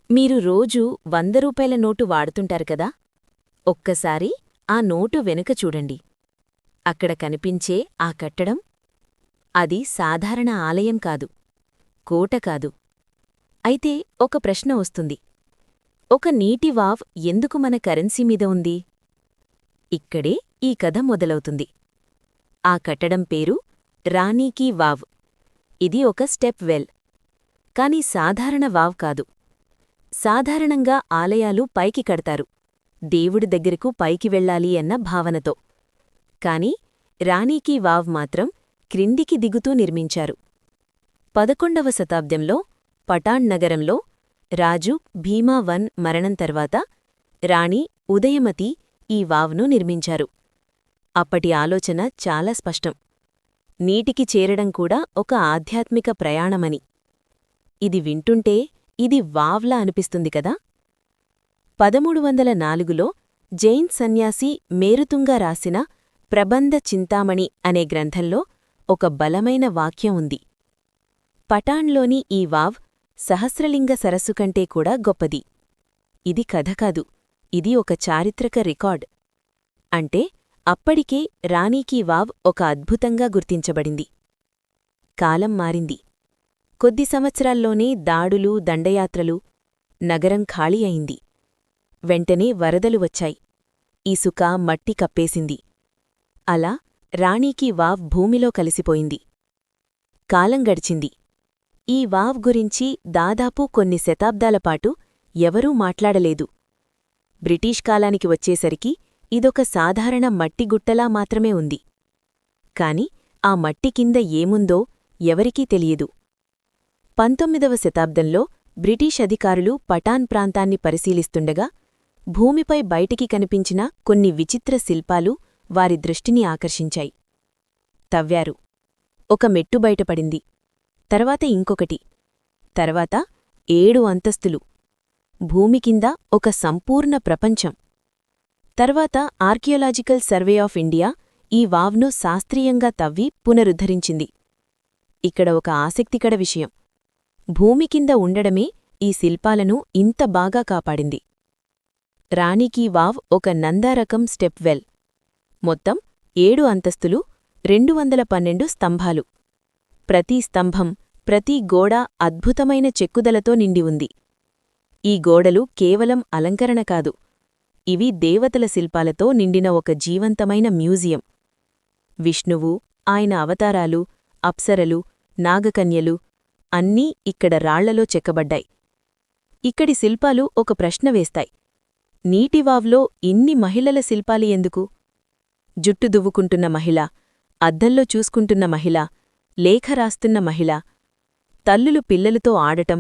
మీరు రోజూ 100 రూపాయల నోటు వాడుతుంటారు కదా. ఒక్కసారి ఆ నోటు వెనుక చూడండి. అక్కడ కనిపించే ఆ కట్టడం, అది సాధారణ ఆలయం కాదు, కోట కాదు. అయితే ఒక ప్రశ్న వస్తుంది, ఒక నీటి వావ్ ఎందుకు మన కరెన్సీ మీద ఉంది? ఇక్కడే ఈ కథ మొదలవుతుంది. ఆ కట్టడం పేరు రాణీ కీ వావ్. ఇది ఒక స్టెప్ వెల్, కాని సాధారణ వావ్ కాదు. సాధారణంగా ఆలయాలు పైకి కడతారు, దేవుడి దగ్గరకు పైకి వెళ్ళాలి అన్న భావనతో. కాని రాణీ కీ వావ్ మాత్రం క్రిందికి దిగుతూ నిర్మించారు. 11వ శతాబ్దంలో పటాన్ నగరంలో రాజు భీమా వన్ మరణం తర్వాత రాణి ఉదయమతి ఈ వావ్ను నిర్మించారు. అప్పటి ఆలోచన చాలా స్పష్టం. నీటికి చేరడం కూడా ఒక ఆధ్యాత్మిక ప్రయాణమని. ఇది వింటుంటే ఇది వావ్లా అనిపిస్తుంది కదా. 1304లో జైన్ సన్యాసి మేరుతుంగా రాసిన ప్రబంధ చింతామణి అనే గ్రంథంలో ఒక బలమైన వాక్యం ఉంది. పటాన్లోని ఈ వావ్ సహస్రలింగ సరస్సు కంటే కూడా గొప్పది. ఇది కథ కాదు, ఇది ఒక చారిత్రక రికార్డ్. అంటే అప్పటికే రాణీ కీ వావ్ ఒక అద్భుతంగా గుర్తించబడింది. కాలం మారింది. కొద్ది సంవత్సరాల్లోనే దాడులు, దండయాత్రలు, నగరం ఖాళీ అయింది. వెంటనే వరదలు వచ్చాయి. ఇసుక, మట్టి కప్పేసింది. అలా రాణీ కీ వావ్ భూమిలో కలిసిపోయింది. కాలం గడిచింది. ఈ వావ్ గురించి దాదాపు కొన్ని శతాబ్దాలపాటు ఎవరూ మాట్లాడలేదు. బ్రిటీష్ కాలానికి వచ్చేసరికి ఇదొక సాధారణ మట్టిగుట్టలా మాత్రమే ఉంది. కాని ఆ మట్టి కింద ఏముందో ఎవరికీ తెలియదు. 19వ శతాబ్దంలో బ్రిటీష్ అధికారులు పటాన్ ప్రాంతాన్ని పరిశీలిస్తుండగా భూమిపై బయటికి కనిపించిన కొన్ని విచిత్ర శిల్పాలు వారి దృష్టిని ఆకర్షించాయి. తవ్వారు. ఒక మెట్టు బయటపడింది. తర్వాత ఇంకొకటి. తర్వాత 7 అంతస్తులు. భూమి కింద ఒక సంపూర్ణ ప్రపంచం. తర్వాత ఆర్కియోలాజికల్ సర్వే ఆఫ్ ఇండియా ఈ వావ్ను శాస్త్రీయంగా తవ్వి పునరుద్ధరించింది. ఇక్కడ ఒక ఆసక్తికర విషయం. భూమి కింద ఉండడమే ఈ శిల్పాలను ఇంత బాగా కాపాడింది. రాణీ కీ వావ్ ఒక నందారకం స్టెప్ వెల్. మొత్తం 7 అంతస్తులు, 212 స్తంభాలు. ప్రతి స్తంభం, ప్రతి గోడ అద్భుతమైన చెక్కుదలతో నిండి ఉంది. ఈ గోడలు కేవలం అలంకరణ కాదు, ఇవి దేవతల శిల్పాలతో నిండిన ఒక జీవంతమైన మ్యూజియం. విష్ణువు, ఆయన అవతారాలు, అప్సరలు, నాగకన్యలు అన్నీ ఇక్కడ రాళ్లలో చెక్కబడ్డాయి. ఇక్కడి శిల్పాలు ఒక ప్రశ్న వేస్తాయి. నీటివావ్లో ఇన్ని మహిళల శిల్పాలు ఎందుకు? జుట్టు దువ్వుకుంటున్న మహిళ, అద్దంలో చూసుకుంటున్న మహిళ, లేఖ రాస్తున్న మహిళ, తల్లులు పిల్లలతో ఆడటం,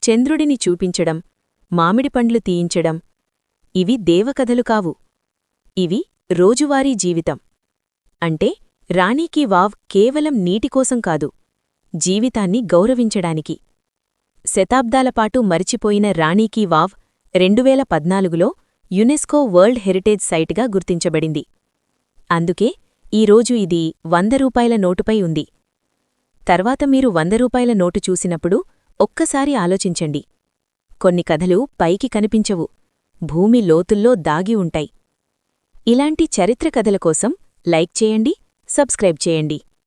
చంద్రుడిని చూపించడం, మామిడి పండ్లు తీయించడం. ఇవి దేవకథలు కావు, ఇవి రోజువారీ జీవితం. అంటే రాణీ కీ వావ్ కేవలం నీటికోసం కాదు, జీవితాన్ని గౌరవించడానికి. శతాబ్దాలపాటు మరిచిపోయిన రాణీ కీ వావ్ 2014లో యునెస్కో వరల్డ్ హెరిటేజ్ సైట్గా గుర్తించబడింది. అందుకే ఈరోజు ఇది 100 రూపాయల నోటుపై ఉంది. తర్వాత మీరు 100 రూపాయల నోటు చూసినప్పుడు ఒక్కసారి ఆలోచించండి. కొన్ని కథలు పైకి కనిపించవు, భూమి లోతుల్లో దాగి ఉంటాయి. ఇలాంటి చరిత్ర కథల కోసం లైక్ చేయండి, సబ్స్క్రైబ్ చేయండి.